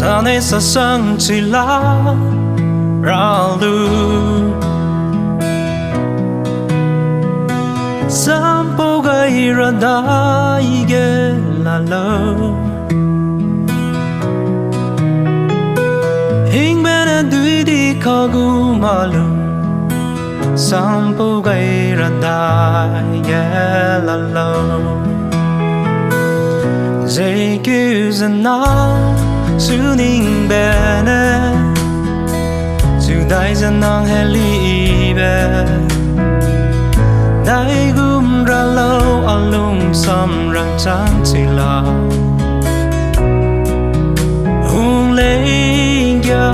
Sanei sachang chilak ralou sampo gaira daige lalo Hingbe Ntui di kagu malu sampo gaira daige lalo daige Suaneing bene Ndai heli Ndai ralou alung Samria chilak ngia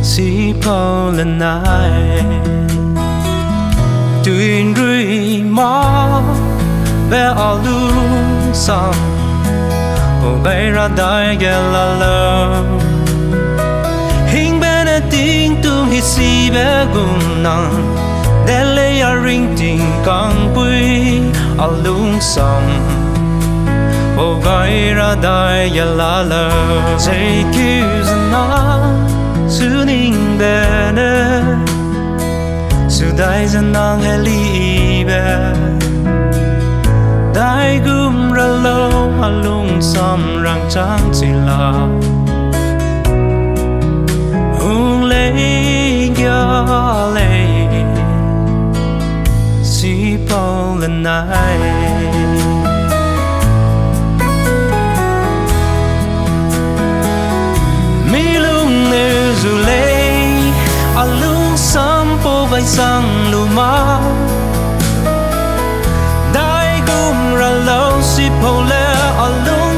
suipaule nrui be alung gaira daige lalo Hingbe tingtunghi delei aringting kangpui alung gaira daige lalo Suaneing bene heli ralou alung Samria chilak ngia suipaule Ndai Milung delei alung sampo gai sang luma ralou suipaule alung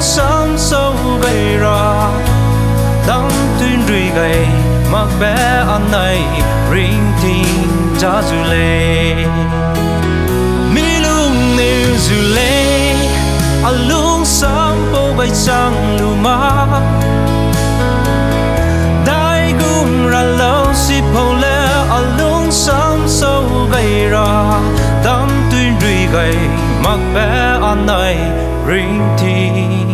gaira Ntui gai anai ringting Milung alung sampo gai sang luma ralou suipaule alung gaira Ntui gai anai ringting